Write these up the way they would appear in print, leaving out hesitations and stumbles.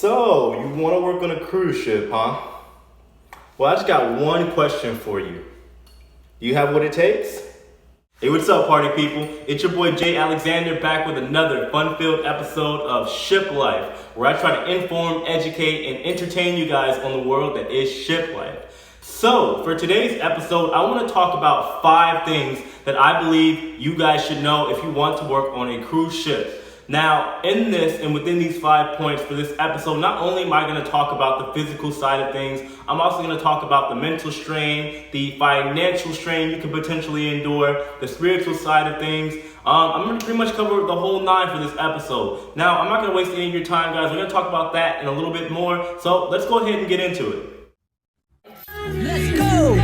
So, you want to work on a cruise ship, huh? Well, I just got one question for you. Do you have what it takes? Hey, what's up, party people? It's your boy Jay Alexander back with another fun-filled episode of Ship Life, where I try to inform, educate, and entertain you guys on the world that is ship life. So, for today's episode, I want to talk about 5 things that I believe you guys should know if you want to work on a cruise ship. Now, in this and within these 5 points for this episode, not only am I going to talk about the physical side of things, I'm also going to talk about the mental strain, the financial strain you can potentially endure, the spiritual side of things. I'm going to pretty much cover the whole 9 for this episode. Now, I'm not going to waste any of your time, guys. We're going to talk about that and a little bit more. So let's go ahead and get into it. Let's go!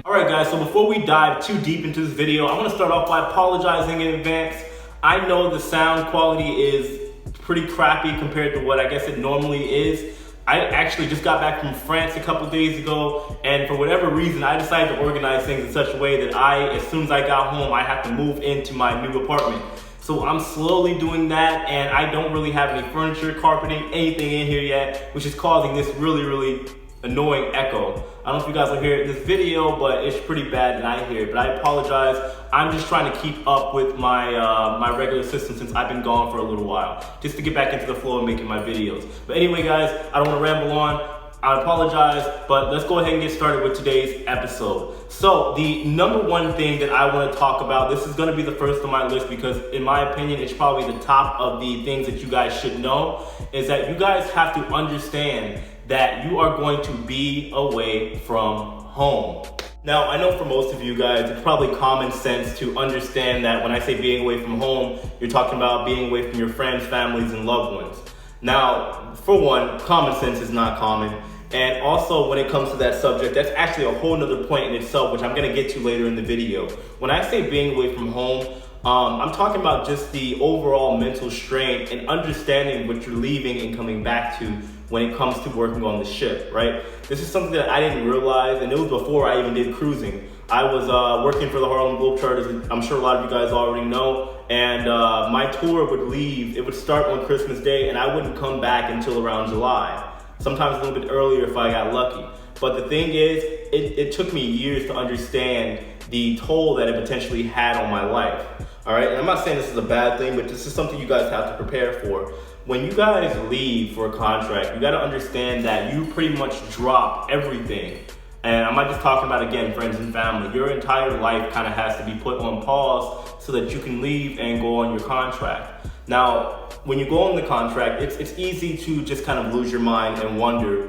Alright guys, so before we dive too deep into this video, I want to start off by apologizing in advance. I know the sound quality is pretty crappy compared to what I guess it normally is. I actually just got back from France a couple days ago, and for whatever reason, I decided to organize things in such a way that as soon as I got home, I have to move into my new apartment. So I'm slowly doing that, and I don't really have any furniture, carpeting, anything in here yet, which is causing this really annoying echo. I don't know if you guys will hear it in this video, but it's pretty bad and I hear it, but I apologize. I'm just trying to keep up with my my regular system since I've been gone for a little while, just to get back into the flow of making my videos. But anyway guys, I don't want to ramble on. I apologize, but let's go ahead and get started with today's episode. So the number one thing that I want to talk about, this is going to be the first on my list because in my opinion, it's probably the top of the things that you guys should know, is that you guys have to understand that you are going to be away from home. Now, I know for most of you guys, it's probably common sense to understand that when I say being away from home, you're talking about being away from your friends, families, and loved ones. Now, for one, common sense is not common. And also when it comes to that subject, that's actually a whole nother point in itself, which I'm gonna get to later in the video. When I say being away from home, I'm talking about just the overall mental strain and understanding what you're leaving and coming back to when it comes to working on the ship, right? This is something that I didn't realize, and it was before I even did cruising. I was working for the Harlem Globetrotters, I'm sure a lot of you guys already know, and my tour would leave, it would start on Christmas Day, and I wouldn't come back until around July. Sometimes a little bit earlier if I got lucky. But the thing is, it took me years to understand the toll that it potentially had on my life. All right, and I'm not saying this is a bad thing, but this is something you guys have to prepare for. When you guys leave for a contract, you gotta understand that you pretty much drop everything. And I'm not just talking about, again, friends and family. Your entire life kind of has to be put on pause so that you can leave and go on your contract. Now, when you go on the contract, it's easy to just kind of lose your mind and wonder,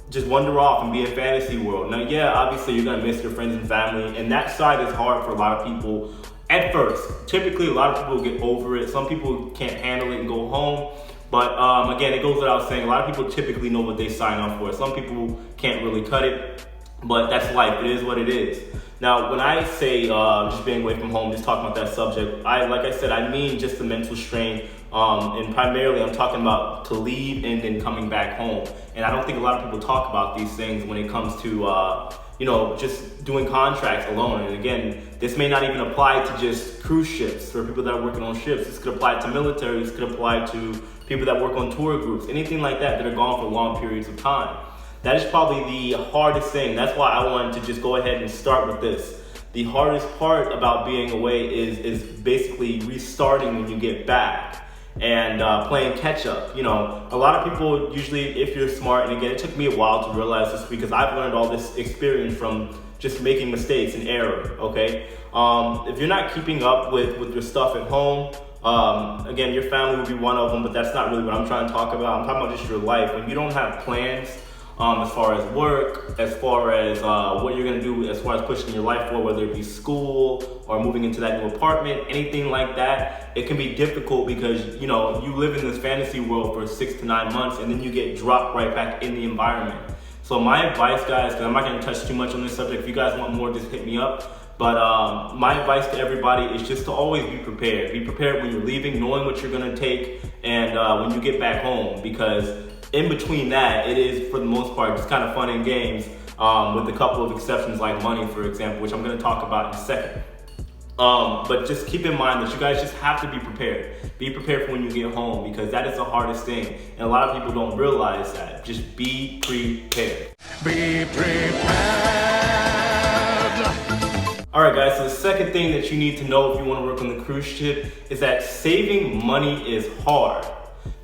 just wander off and be in fantasy world. Now, yeah, obviously you're gonna miss your friends and family, and that side is hard for a lot of people at first. Typically, a lot of people get over it. Some people can't handle it and go home. But again, it goes without saying, a lot of people typically know what they sign up for. Some people can't really cut it, but that's life. It is what it is. Now, when I say just being away from home, just talking about that subject, like I said, I mean just the mental strain. And primarily, I'm talking about to leave and then coming back home. And I don't think a lot of people talk about these things when it comes to, just doing contracts alone. And again, this may not even apply to just cruise ships or people that are working on ships. This could apply to military. This could apply to people that work on tour groups, anything like that are gone for long periods of time. That is probably the hardest thing. That's why I wanted to just go ahead and start with this. The hardest part about being away is basically restarting when you get back and playing catch up. You know, a lot of people usually, if you're smart, and again, it took me a while to realize this because I've learned all this experience from just making mistakes and error, okay? If you're not keeping up with your stuff at home, again, your family will be one of them, but that's not really what I'm trying to talk about. I'm talking about just your life. When you don't have plans, as far as work, as far as what you're gonna do, as far as pushing your life forward, whether it be school or moving into that new apartment, anything like that, it can be difficult because you live in this fantasy world for 6 to 9 months and then you get dropped right back in the environment. So my advice, guys, because I'm not gonna touch too much on this subject, if you guys want more, just hit me up. But my advice to everybody is just to always be prepared. Be prepared when you're leaving, knowing what you're gonna take, and when you get back home, because in between that, it is, for the most part, just kind of fun and games, with a couple of exceptions like money, for example, which I'm going to talk about in a second. But just keep in mind that you guys just have to be prepared. Be prepared for when you get home, because that is the hardest thing. And a lot of people don't realize that. Just be prepared. Be prepared. All right, guys, so the second thing that you need to know if you want to work on the cruise ship is that saving money is hard.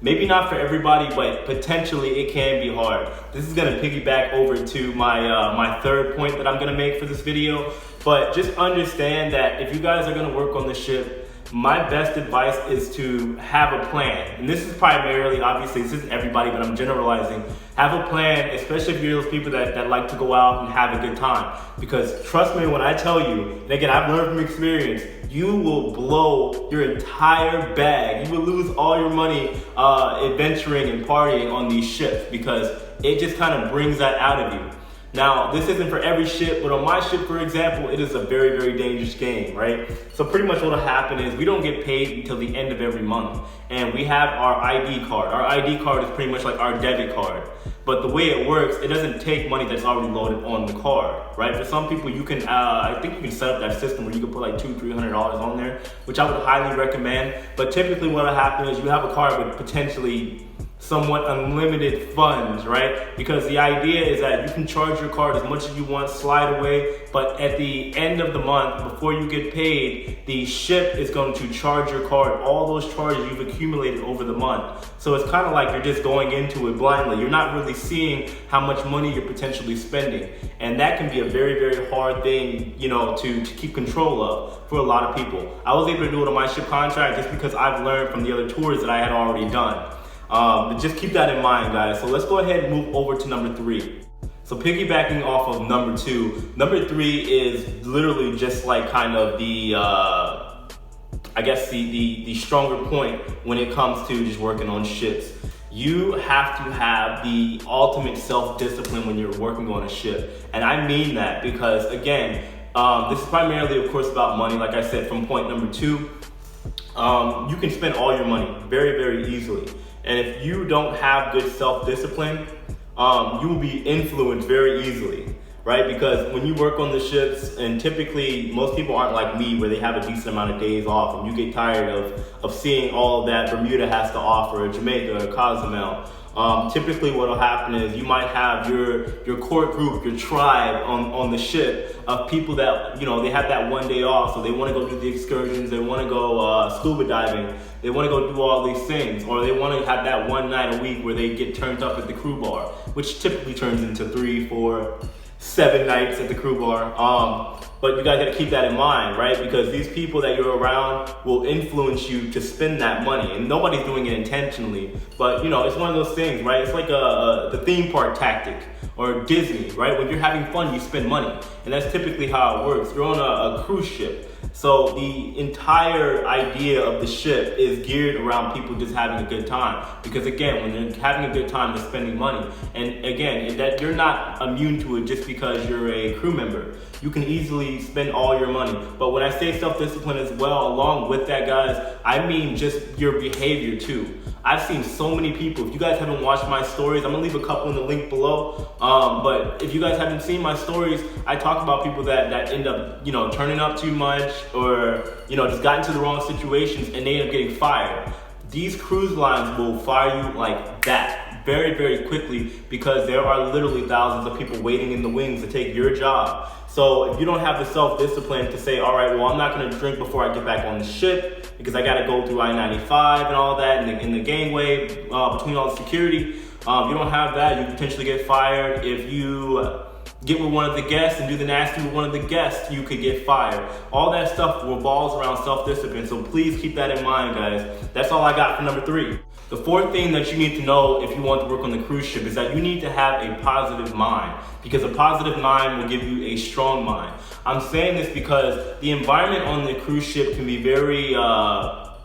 Maybe not for everybody, but potentially it can be hard. This is gonna piggyback over to my third point that I'm gonna make for this video. But just understand that if you guys are gonna work on the ship, my best advice is to have a plan. And this is primarily, obviously, this isn't everybody, but I'm generalizing. Have a plan, especially if you're those people that like to go out and have a good time. Because trust me when I tell you, and again, I've learned from experience, you will blow your entire bag. You will lose all your money adventuring and partying on these ships, because it just kind of brings that out of you. Now, this isn't for every ship, but on my ship, for example, it is a very, very dangerous game, right? So pretty much what'll happen is we don't get paid until the end of every month. And we have our ID card. Our ID card is pretty much like our debit card. But the way it works, it doesn't take money that's already loaded on the card, right? For some people, you can, I think you can set up that system where you can put like $200-300 on there, which I would highly recommend. But typically what'll happen is you have a card with potentially somewhat unlimited funds, right? Because the idea is that you can charge your card as much as you want, slide away, but at the end of the month, before you get paid, the ship is going to charge your card, all those charges you've accumulated over the month. So it's kind of like you're just going into it blindly. You're not really seeing how much money you're potentially spending. And that can be a very, very hard thing, you know, to keep control of for a lot of people. I was able to do it on my ship contract just because I've learned from the other tours that I had already done. But just keep that in mind, guys. So let's go ahead and move over to number 3. So piggybacking off of number 2, number 3 is literally just like kind of the, I guess the stronger point when it comes to just working on ships. You have to have the ultimate self-discipline when you're working on a ship. And I mean that because, again, this is primarily, of course, about money. Like I said, from point number 2, you can spend all your money very, very easily. And if you don't have good self-discipline, you will be influenced very easily, right? Because when you work on the ships, and typically most people aren't like me where they have a decent amount of days off and you get tired of seeing all that Bermuda has to offer, or Jamaica, or Cozumel. Typically what will happen is you might have your core group, your tribe on the ship of people that, you know, they have that one day off, so they want to go do the excursions, they want to go scuba diving, they want to go do all these things, or they want to have that one night a week where they get turned up at the crew bar, which typically turns into 3, 4, 7 nights at the crew bar. But you guys gotta keep that in mind, right? Because these people that you're around will influence you to spend that money, and nobody's doing it intentionally. But you know, it's one of those things, right? It's like the theme park tactic, or Disney, right? When you're having fun, you spend money, and that's typically how it works. You're on a cruise ship. So the entire idea of the ship is geared around people just having a good time. Because again, when they're having a good time, they're spending money. And again, that you're not immune to it just because you're a crew member. You can easily spend all your money. But when I say self-discipline as well, along with that, guys, I mean just your behavior too. I've seen so many people. If you guys haven't watched my stories, I'm gonna leave a couple in the link below. But if you guys haven't seen my stories, I talk about people that end up, you know, turning up too much, or, you know, just got into the wrong situations and they end up getting fired. These cruise lines will fire you like that very, very quickly, because there are literally thousands of people waiting in the wings to take your job. So if you don't have the self-discipline to say, all right, well, I'm not gonna drink before I get back on the ship because I gotta go through I-95 and all that in the gangway between all the security. You don't have that, you potentially get fired. If you get with one of the guests and do the nasty with one of the guests, you could get fired. All that stuff revolves around self-discipline, so please keep that in mind, guys. That's all I got for number 3. The 4th thing that you need to know if you want to work on the cruise ship is that you need to have a positive mind, because a positive mind will give you a strong mind. I'm saying this because the environment on the cruise ship can be very, I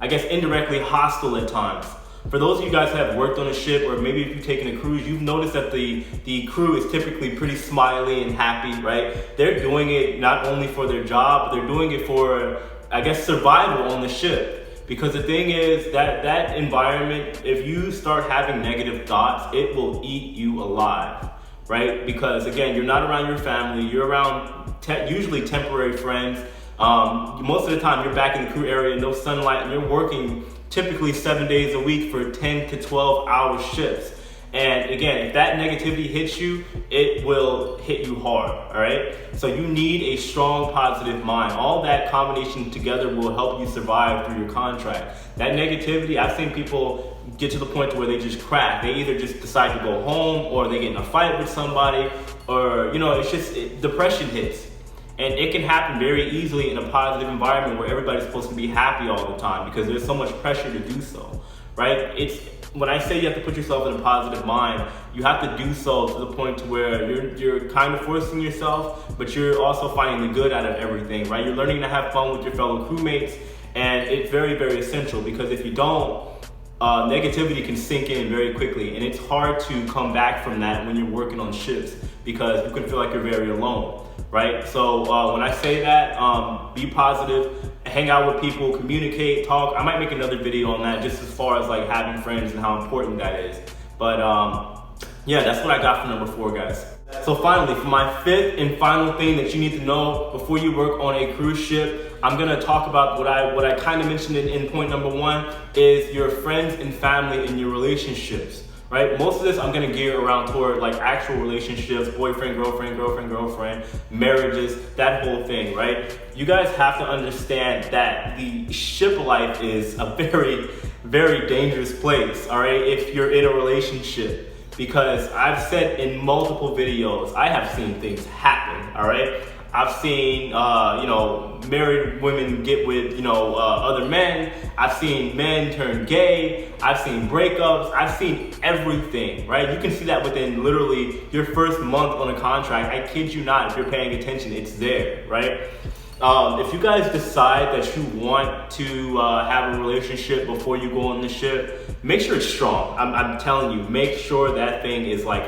guess, indirectly hostile at times. For those of you guys that have worked on a ship, or maybe if you've taken a cruise, you've noticed that the crew is typically pretty smiley and happy, right? They're doing it not only for their job, but they're doing it for, I guess, survival on the ship. Because the thing is that environment, if you start having negative thoughts, it will eat you alive, right? Because again, you're not around your family, you're around usually temporary friends. Most of the time you're back in the crew area, no sunlight, and you're working typically 7 days a week for 10 to 12 hour shifts. And again, if that negativity hits you, it will hit you hard, all right? So you need a strong, positive mind. All that combination together will help you survive through your contract. That negativity, I've seen people get to the point to where they just crack. They either just decide to go home, or they get in a fight with somebody, or, it's just, depression hits. And it can happen very easily in a positive environment where everybody's supposed to be happy all the time, because there's so much pressure to do so, right? When I say you have to put yourself in a positive mind, you have to do so to the point to where you're kind of forcing yourself, but you're also finding the good out of everything, right? You're learning to have fun with your fellow crewmates, and it's very, very essential, because if you don't, negativity can sink in very quickly, and it's hard to come back from that when you're working on ships, because you can feel like you're very alone, right? So when I say that, be positive, hang out with people, communicate, talk. I might make another video on that, just as far as like having friends and how important that is. But yeah, that's what I got for number 4, guys. So finally, for my 5th and final thing that you need to know before you work on a cruise ship, I'm gonna talk about what I kind of mentioned in point number 1, is your friends and family and your relationships, right? Most of this I'm gonna gear around toward like actual relationships, boyfriend, girlfriend, girlfriend, girlfriend, marriages, that whole thing, right? You guys have to understand that the ship life is a very, very dangerous place, all right, if you're in a relationship. Because I've said in multiple videos, I have seen things happen, all right? I've seen, married women get with, other men. I've seen men turn gay. I've seen breakups. I've seen everything, right? You can see that within literally your first month on a contract. I kid you not, if you're paying attention, it's there, right? If you guys decide that you want to have a relationship before you go on the ship, make sure it's strong. I'm telling you, make sure that thing is like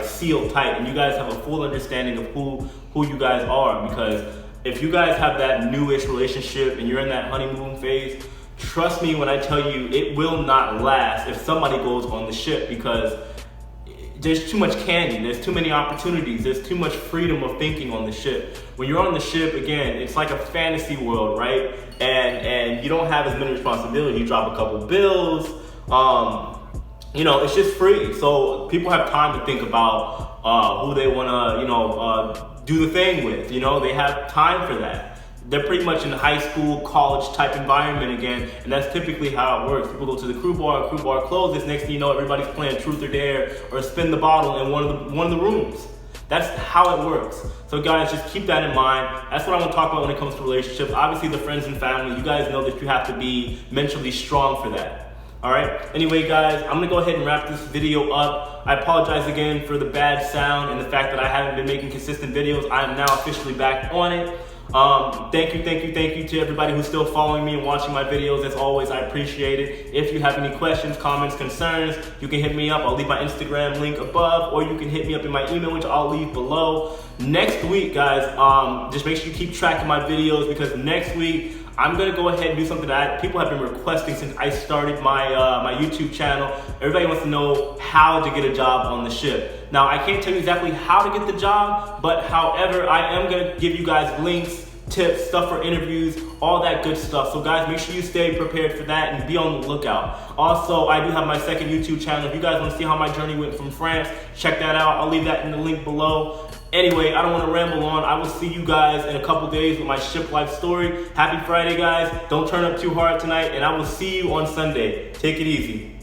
sealed tight, and you guys have a full understanding of who you guys are. Because if you guys have that newish relationship and you're in that honeymoon phase, trust me when I tell you, it will not last if somebody goes on the ship, because there's too much candy, there's too many opportunities, there's too much freedom of thinking on the ship. When you're on the ship, again, it's like a fantasy world, right? And you don't have as many responsibilities. You drop a couple bills, it's just free. So people have time to think about who they wanna, do the thing with. They have time for that. They're pretty much in a high school, college type environment again, and that's typically how it works. People go to the crew bar closes, next thing you know, everybody's playing truth or dare or spin the bottle in one of the rooms. That's how it works. So guys, just keep that in mind. That's what I want to talk about when it comes to relationships. Obviously the friends and family, you guys know that you have to be mentally strong for that. All right, anyway guys, I'm gonna go ahead and wrap this video up. I apologize again for the bad sound and the fact that I haven't been making consistent videos. I am now officially back on it. Thank you to everybody who's still following me and watching my videos. As always, I appreciate it. If you have any questions, comments, concerns, you can hit me up. I'll leave my Instagram link above, or you can hit me up in my email, which I'll leave below. Next week, guys, just make sure you keep track of my videos, because next week I'm gonna go ahead and do something that people have been requesting since I started my my YouTube channel. Everybody wants to know how to get a job on the ship. Now, I can't tell you exactly how to get the job, but however, I am gonna give you guys links, tips, stuff for interviews, all that good stuff. So guys, make sure you stay prepared for that and be on the lookout. Also, I do have my second YouTube channel. If you guys want to see how my journey went from France, check that out. I'll leave that in the link below. Anyway, I don't want to ramble on. I will see you guys in a couple days with my ship life story. Happy Friday, guys. Don't turn up too hard tonight, and I will see you on Sunday. Take it easy.